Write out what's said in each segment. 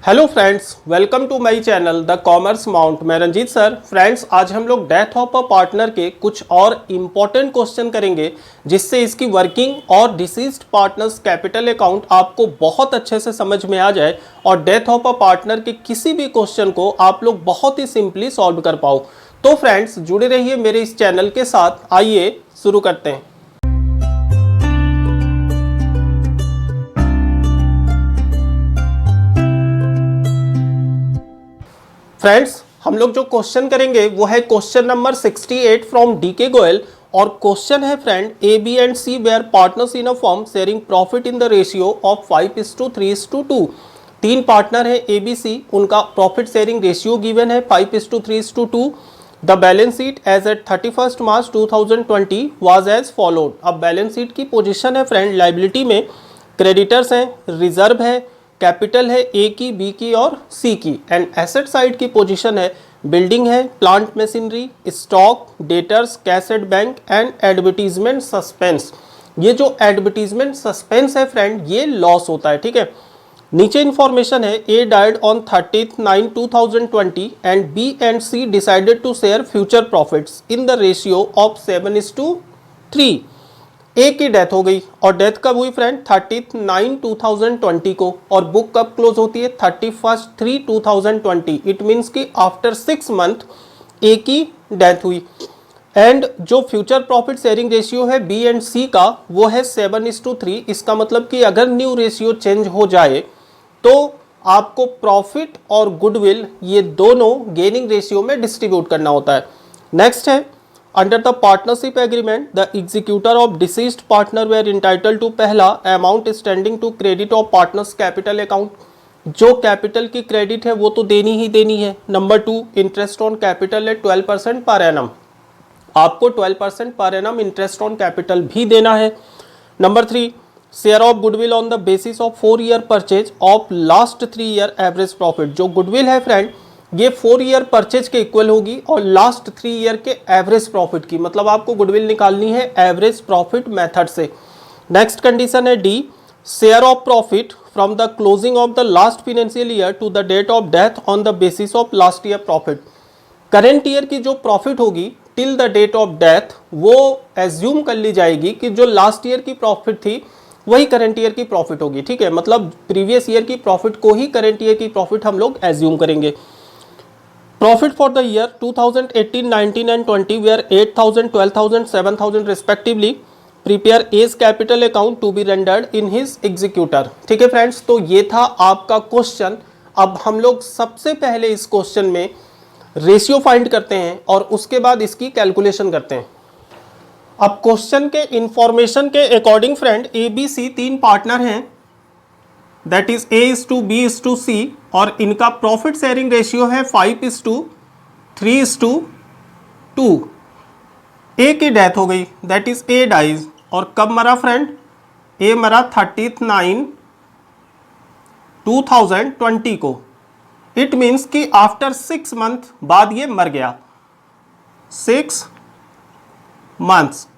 Hello friends, welcome to my channel the commerce mount. मैं Ranjeet sir. Friends, आज हम लोग डेथ ऑफ अ पार्टनर के कुछ और इम्पोर्टेंट क्वेश्चन करेंगे जिससे इसकी वर्किंग और डिसीज्ड पार्टनर्स कैपिटल अकाउंट आपको बहुत अच्छे से समझ में आ जाए और डेथ ऑफ अ पार्टनर के किसी भी क्वेश्चन को आप लोग बहुत ही सिंपली सॉल्व कर पाओ। तो फ्रेंड्स, जुड़े रहिए मेरे इस चैनल के साथ। आइए शुरू करते हैं। फ्रेंड्स, हम लोग जो क्वेश्चन करेंगे वो है question number 68 from DK Goyal. और क्वेश्चन है friend, A B and C were partners in a firm sharing profit in the ratio of 5:3:2। तीन पार्टनर है ए बी सी, उनका प्रॉफिट शेयरिंग रेशियो गिवन है 5:3:2। The balance sheet as at 31 March 2020 was as followed. अब balance sheet की position है friend, liability में creditors हैं, reserve है, कैपिटल है ए की, बी की और सी की, एंड एसेट साइड की पोजीशन है बिल्डिंग है, plant machinery, stock, debtors, cash at bank and advertisement suspense. ये जो एडवर्टीजमेंट सस्पेंस है फ्रेंड, ये लॉस होता है, ठीक है। नीचे इंफॉर्मेशन है, ए died on 30/9/2020 and B and C decided to share future profits in the ratio of 7:3। A की डेथ हो गई और डेथ कब हुई फ्रेंड? 30/9/2020 को। और बुक कब क्लोज होती है? 31/3/2020। इट मीन्स कि आफ्टर 6 मंथ ए की डेथ हुई। एंड जो फ्यूचर प्रॉफिट शेयरिंग रेशियो है बी एंड सी का, वो है 7:3। इसका मतलब कि अगर न्यू रेशियो चेंज हो जाए तो आपको प्रॉफिट और गुडविल ये दोनों गेनिंग रेशियो में डिस्ट्रीब्यूट करना होता है। नेक्स्ट है, under the partnership agreement the executor of deceased partner were entitle to पहला amount standing to credit of partners capital account. जो कैपिटल की क्रेडिट है वो तो देनी ही देनी है। नंबर 2, इंटरेस्ट ऑन कैपिटल है 12% पर एनम। आपको 12% per annum interest on capital भी देना है। Number 3, share of goodwill on the basis of 4 year purchase of last 3 year average profit. जो गुडविल है फ्रेंड, ये 4 ईयर परचेज के इक्वल होगी और लास्ट 3 ईयर के एवरेज प्रॉफिट की। मतलब आपको गुडविल निकालनी है एवरेज प्रॉफिट मेथड से। नेक्स्ट कंडीशन है D, share of profit from the closing of the last financial year to the date of death on the basis of last year profit. Current year की जो profit होगी till the date of death, वो assume कर ली जाएगी कि जो last year की प्रॉफिट थी वही करंट ईयर की प्रॉफिट होगी, ठीक है। मतलब प्रीवियस ईयर की प्रॉफिट को ही करंट ईयर की प्रॉफिट हम लोग एज्यूम करेंगे। Profit for the year 2018, 19 and 20 were 8,000, 12,000, 7,000 respectively. Prepare A's capital account to be rendered in his executor। ठीक है फ्रेंड्स, तो ये था आपका क्वेश्चन। अब हम लोग सबसे पहले इस क्वेश्चन में रेशियो फाइंड करते हैं और उसके बाद इसकी कैलकुलेशन करते हैं। अब क्वेश्चन के इंफॉर्मेशन के according friend, A B C तीन पार्टनर हैं, दैट इज A:B:C, और इनका प्रॉफिट शेयरिंग रेशियो है 5:3:2। ए की डेथ हो गई, दैट इज ए डाइज। और कब मरा फ्रेंड? ए मरा 30/9/2020 को। इट मीन्स कि आफ्टर 6 मंथ बाद ये मर गया, 6 मंथ्स।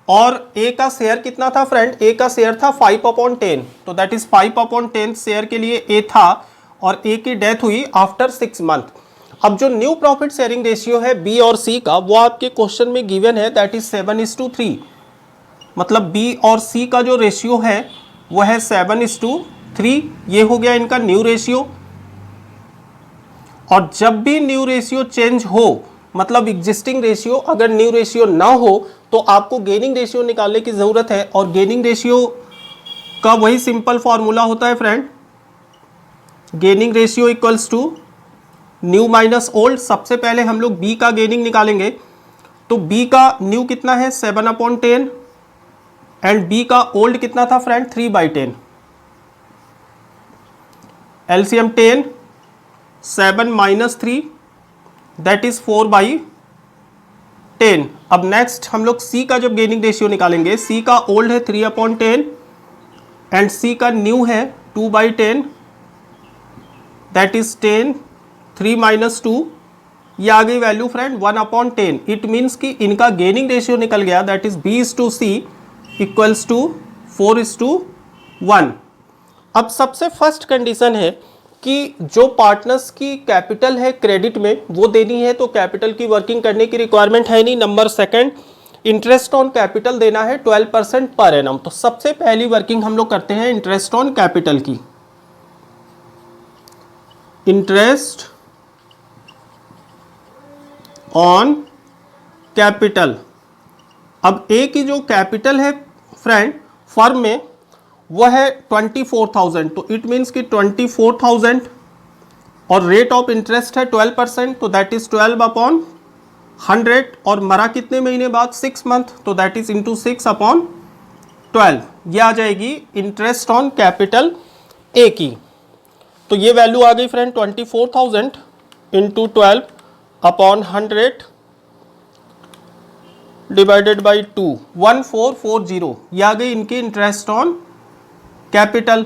और ए का शेयर कितना था फ्रेंड? ए का शेयर था 5/10, तो दैट इज 5/10 शेयर के लिए ए था और ए की डेथ हुई आफ्टर 6 मंथ। अब जो न्यू प्रॉफिट शेयरिंग रेशियो है बी और सी का, वो आपके क्वेश्चन में गिवन है, दैट इज 7:3। मतलब बी और सी का जो रेशियो है वो है 7:3। ये हो गया इनका न्यू रेशियो। और जब भी न्यू रेशियो चेंज हो, मतलब एग्जिस्टिंग रेशियो अगर न्यू रेशियो ना हो, तो आपको गेनिंग रेशियो निकालने की जरूरत है। और गेनिंग रेशियो का वही सिंपल फॉर्मूला होता है friend, gaining ratio equals to new minus old. सबसे पहले हम लोग बी का गेनिंग निकालेंगे, तो बी का न्यू कितना है? 7/10 एंड बी का ओल्ड कितना था फ्रेंड? 3/10। LCM 10, 7 - 3 that is 4/10। अब नेक्स्ट हम लोग सी का जब गेनिंग रेशियो निकालेंगे, सी का ओल्ड है 3/10 एंड सी का न्यू है 2/10, दैट इज 10, 3 - 2, ये आ गई वैल्यू फ्रेंड 1/10। इट मीन्स कि इनका गेनिंग रेशियो निकल गया, दैट इज B:C = 4:1। अब सबसे फर्स्ट कंडीशन है कि जो पार्टनर्स की कैपिटल है क्रेडिट में वो देनी है, तो कैपिटल की वर्किंग करने की रिक्वायरमेंट है नहीं। Number second, interest on capital देना है 12% पर एनम। तो सबसे पहली वर्किंग हम लोग करते हैं इंटरेस्ट ऑन कैपिटल की। Interest on capital. अब ए की जो कैपिटल है फ्रेंड फर्म में वो है 24,000, तो इट मीन्स कि 24,000 और रेट ऑफ इंटरेस्ट है 12%, तो दैट इज 12/100 और मरा कितने महीने बाद 6 मंथ, तो दैट इज इंटू 6/12। ये आ जाएगी इंटरेस्ट ऑन कैपिटल ए की। तो ये वैल्यू आ गई फ्रेंड 24,000 इंटू 12/100 डिवाइडेड बाई 2, 1440। ये आ गई इनकी इंटरेस्ट ऑन कैपिटल।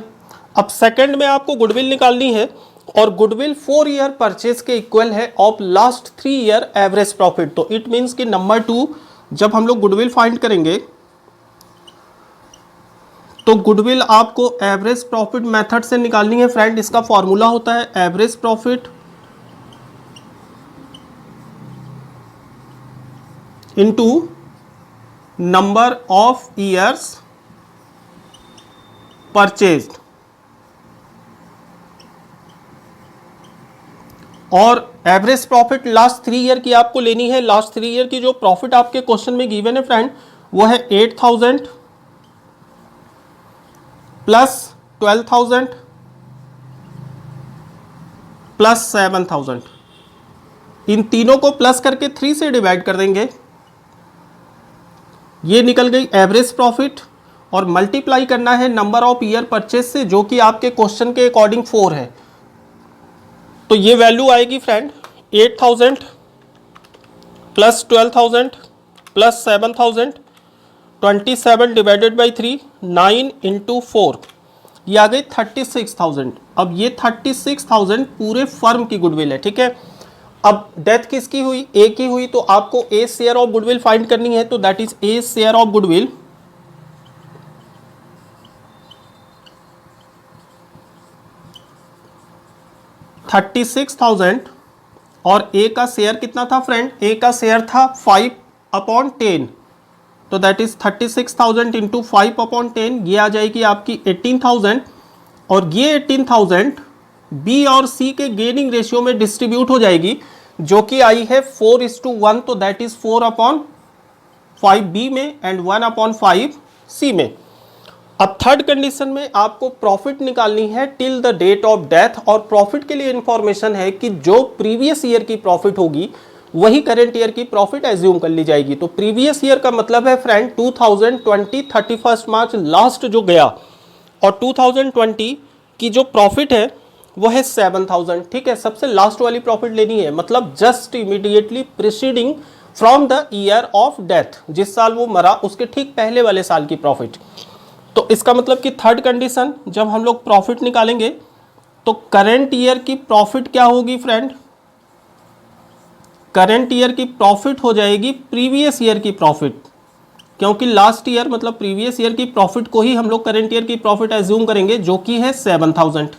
अब सेकंड में आपको गुडविल निकालनी है और गुडविल 4 ईयर परचेज के इक्वल है of last 3 year average profit. तो इट मीन्स कि नंबर 2 जब हम लोग गुडविल फाइंड करेंगे तो गुडविल आपको एवरेज प्रॉफिट मेथड से निकालनी है फ्रेंड। इसका फॉर्मूला होता है average profit into number of years purchased. और एवरेज प्रॉफिट लास्ट 3 ईयर की आपको लेनी है। लास्ट 3 ईयर की जो प्रॉफिट आपके क्वेश्चन में गिवन है फ्रेंड वो है 8,000 प्लस 12,000 प्लस 7,000। इन तीनों को प्लस करके 3 से डिवाइड कर देंगे, ये निकल गई एवरेज प्रॉफिट, और मल्टीप्लाई करना है नंबर ऑफ ईयर परचेज से जो कि आपके क्वेश्चन के अकॉर्डिंग 4 है। तो ये वैल्यू आएगी friend 8,000 plus 12,000 plus 7,000, 27 divided by 3, 9 into 4, ये आ गई 36,000। अब ये 36,000 पूरे फर्म की गुडविल है, ठीक है। अब डेथ किसकी हुई, ए की हुई, तो आपको ए शेयर ऑफ गुडविल फाइंड करनी है, तो that is a share of goodwill $36,000 और ए का शेयर कितना था फ्रेंड, ए का शेयर था 5/10, तो दैट इज 36,000 इंटू 5/10, ये आ जाएगी आपकी 18,000। और ये 18,000 बी और सी के गेनिंग रेशियो में डिस्ट्रीब्यूट हो जाएगी जो कि आई है 4:1, तो दैट इज 4/5 बी में एंड 1/5 सी में। अब थर्ड कंडीशन में आपको प्रॉफिट निकालनी है till the date of death, और प्रॉफिट के लिए इंफॉर्मेशन है कि जो प्रीवियस ईयर की प्रॉफिट होगी वही करंट ईयर की प्रॉफिट एज्यूम कर ली जाएगी। तो प्रीवियस ईयर का मतलब है फ्रेंड 2020 31 मार्च लास्ट जो गया, और 2020 की जो प्रॉफिट है वो है 7,000, ठीक है। सबसे लास्ट वाली प्रॉफिट लेनी है, मतलब just immediately preceding from the year of death, जिस साल वो मरा उसके ठीक पहले वाले साल की प्रॉफिट। तो इसका मतलब कि थर्ड कंडीशन जब हम लोग प्रॉफिट निकालेंगे तो करंट ईयर की प्रॉफिट क्या होगी फ्रेंड, करंट ईयर की प्रॉफिट हो जाएगी प्रीवियस ईयर की प्रॉफिट, क्योंकि लास्ट ईयर मतलब प्रीवियस ईयर की प्रॉफिट को ही हम लोग करंट ईयर की प्रॉफिट एज्यूम करेंगे जो कि है 7,000।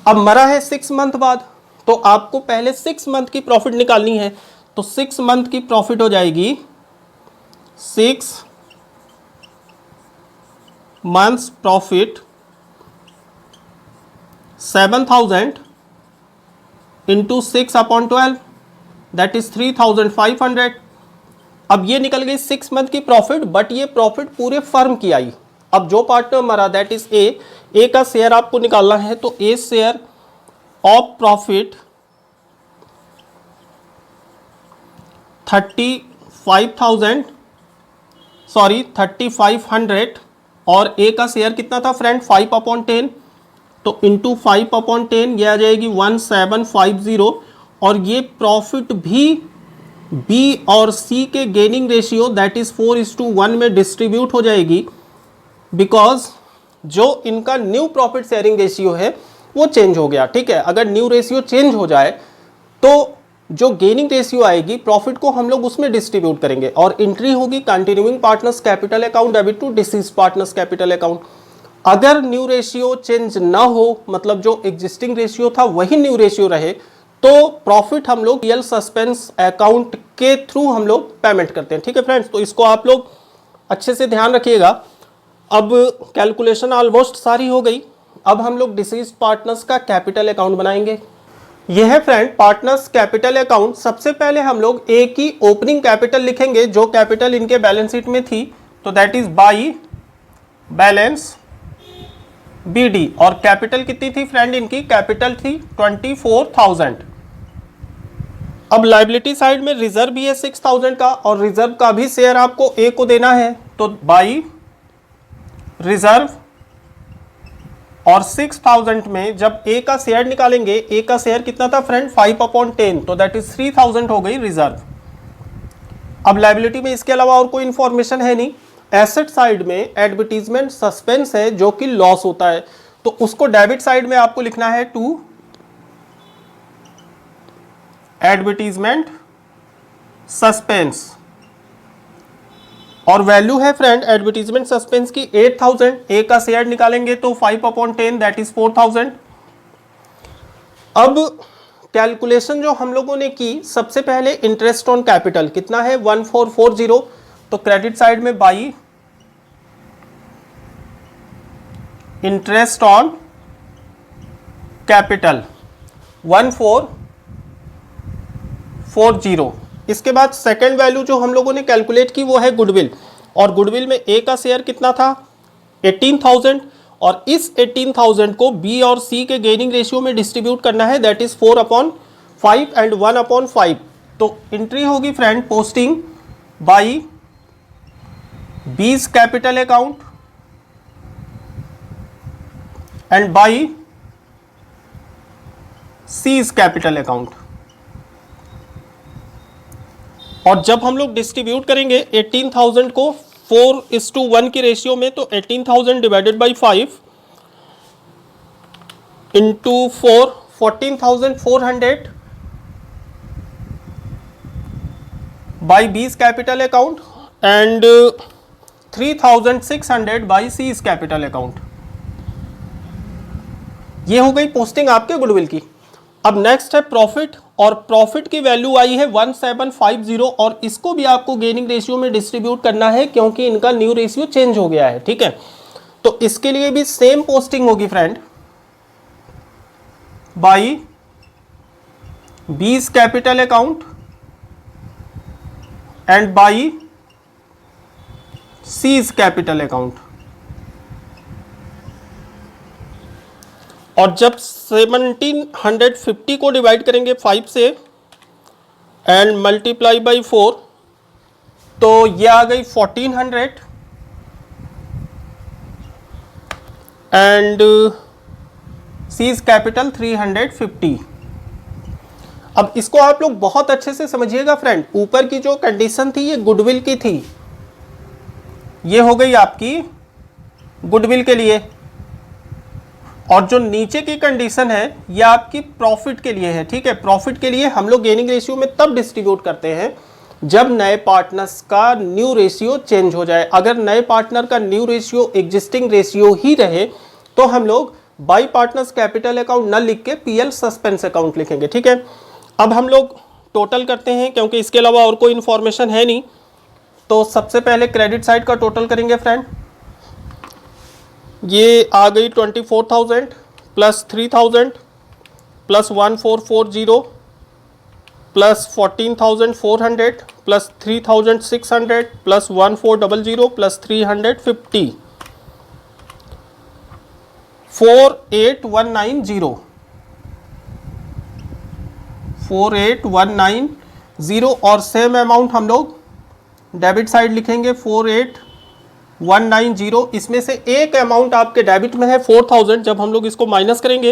अब मरा है 6 मंथ बाद, तो आपको पहले 6 मंथ की प्रॉफिट निकालनी है, तो 6 मंथ की प्रॉफिट हो जाएगी 6 months profit 7,000 into 6/12, that is 3,500। अब ये निकल गई 6 मंथ की प्रॉफिट, बट ये प्रॉफिट पूरे फर्म की आई। अब जो पार्टनर मरा दैट इज ए का शेयर आपको निकालना है, तो ए शेयर ऑफ प्रॉफिट 3,500 और ए का शेयर कितना था फ्रेंड 5/10, तो इंटू 5/10 ये आ जाएगी 1750। और ये प्रॉफिट भी बी और सी के गेनिंग रेशियो दैट इज 4:1 में डिस्ट्रीब्यूट हो जाएगी, बिकॉज जो इनका न्यू प्रॉफिट शेयरिंग रेशियो है वो चेंज हो गया, ठीक है। अगर न्यू रेशियो चेंज हो जाए तो जो गेनिंग रेशियो आएगी प्रॉफिट को हम लोग उसमें डिस्ट्रीब्यूट करेंगे, और एंट्री होगी continuing partners capital account debit to deceased partners capital account. अगर न्यू रेशियो चेंज ना हो, मतलब जो एग्जिस्टिंग रेशियो था वही न्यू रेशियो रहे, तो प्रॉफिट हम लोग पीएल सस्पेंस अकाउंट के थ्रू हम लोग पेमेंट करते हैं। ठीक है फ्रेंड्स, तो इसको आप लोग अच्छे से ध्यान रखिएगा। अब कैलकुलेशन ऑलमोस्ट सारी हो गई। अब हम लोग डिसीज पार्टनर्स का कैपिटल अकाउंट बनाएंगे। यह है फ्रेंड पार्टनर्स कैपिटल अकाउंट। सबसे पहले हम लोग ए की ओपनिंग कैपिटल लिखेंगे, जो कैपिटल इनके बैलेंस शीट में थी, तो that is by balance BD. और कैपिटल कितनी थी फ्रेंड इनकी? कैपिटल थी 24,000। अब लायबिलिटी साइड में रिजर्व भी है 6,000 का, और रिजर्व का भी शेयर आपको ए को देना है, तो बाई रिजर्व। और 6,000 में जब ए का शेयर निकालेंगे, ए का शेयर कितना था फ्रेंड? 5/10, तो दैट इज 3,000 हो गई रिजर्व। अब लायबिलिटी में इसके अलावा और कोई इंफॉर्मेशन है नहीं। एसेट साइड में एडवर्टीजमेंट सस्पेंस है, जो कि लॉस होता है, तो उसको डेबिट साइड में आपको लिखना है टू एडवर्टीजमेंट सस्पेंस। और वैल्यू है फ्रेंड एडवर्टीजमेंट सस्पेंस की 8,000। ए का शेयर निकालेंगे तो 5/10 दैट इज 4,000। अब कैलकुलेशन जो हम लोगों ने की, सबसे पहले इंटरेस्ट ऑन कैपिटल कितना है? 1440। तो क्रेडिट साइड में बाई इंटरेस्ट ऑन कैपिटल 1440। इसके बाद सेकेंड वैल्यू जो हम लोगों ने कैलकुलेट की वो है गुडविल। और गुडविल में ए का शेयर कितना था? 18,000। और इस 18,000 को बी और सी के गेनिंग रेशियो में डिस्ट्रीब्यूट करना है, दैट इज 4/5 एंड 1/5। तो एंट्री होगी फ्रेंड पोस्टिंग बाई बीज capital account and by seize capital account. और जब हम लोग डिस्ट्रीब्यूट करेंगे 18,000 को 4:1 की रेशियो में, तो 18,000 डिवाइडेड बाई 5 इंटू 4 14,400 बाई बीज capital account and 3,600 by seize capital account. ये हो गई पोस्टिंग आपके गुडविल की। अब नेक्स्ट है प्रॉफिट, और प्रॉफिट की वैल्यू आई है 1750, और इसको भी आपको गेनिंग रेशियो में डिस्ट्रीब्यूट करना है, क्योंकि इनका न्यू रेशियो चेंज हो गया है। ठीक है, तो इसके लिए भी सेम पोस्टिंग होगी फ्रेंड, बाई बीज capital account and by seize capital account. और जब 1750 को डिवाइड करेंगे 5 से एंड मल्टीप्लाई बाई 4, तो ये आ गई 1400 एंड सीज कैपिटल 350। अब इसको आप लोग बहुत अच्छे से समझिएगा फ्रेंड। ऊपर की जो कंडीशन थी ये गुडविल की थी, ये हो गई आपकी गुडविल के लिए, और जो नीचे की कंडीशन है ये आपकी प्रॉफिट के लिए है। ठीक है, प्रॉफिट के लिए हम लोग गेनिंग रेशियो में तब डिस्ट्रीब्यूट करते हैं जब नए पार्टनर्स का न्यू रेशियो चेंज हो जाए। अगर नए पार्टनर का न्यू रेशियो एग्जिस्टिंग रेशियो ही रहे, तो हम लोग बाई पार्टनर्स कैपिटल अकाउंट न लिख के पीएल सस्पेंस अकाउंट लिखेंगे। ठीक है, अब हम लोग टोटल करते हैं, क्योंकि इसके अलावा और कोई इंफॉर्मेशन है नहीं। तो सबसे पहले क्रेडिट साइड का टोटल करेंगे फ्रेंड। ये आ गई 24,000 plus 3,000 plus 1440 plus 14,400 plus 3,600 plus 1400 plus 350 48,190 48,190। और सेम अमाउंट हम लोग डेबिट साइड लिखेंगे 48,190। इसमें से एक अमाउंट आपके डेबिट में है 4,000। जब हम लोग इसको माइनस करेंगे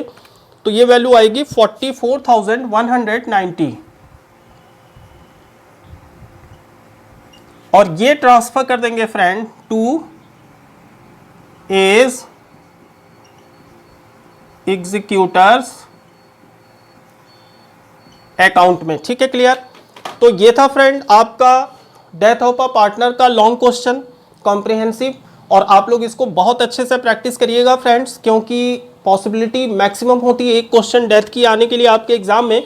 तो ये वैल्यू आएगी 44,190। और ये ट्रांसफर कर देंगे friend to his executors account में। ठीक है, क्लियर। तो ये था फ्रेंड आपका डेथ ऑफ अ पार्टनर का लॉन्ग क्वेश्चन, कॉम्प्रिहेंसिव। और आप लोग इसको बहुत अच्छे से प्रैक्टिस करिएगा फ्रेंड्स, क्योंकि पॉसिबिलिटी मैक्सिमम होती है एक क्वेश्चन डेथ की आने के लिए आपके एग्जाम में।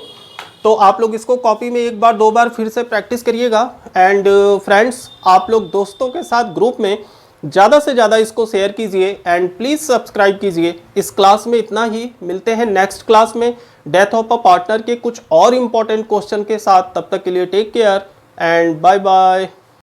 तो आप लोग इसको कॉपी में एक बार दो बार फिर से प्रैक्टिस करिएगा। एंड फ्रेंड्स, आप लोग दोस्तों के साथ ग्रुप में ज़्यादा से ज़्यादा इसको शेयर कीजिए एंड प्लीज़ सब्सक्राइब कीजिए। इस क्लास में इतना ही, मिलते हैं नेक्स्ट क्लास में डेथ ऑफ अ पार्टनर के कुछ और इम्पोर्टेंट क्वेश्चन के साथ। तब तक के लिए take care and bye bye.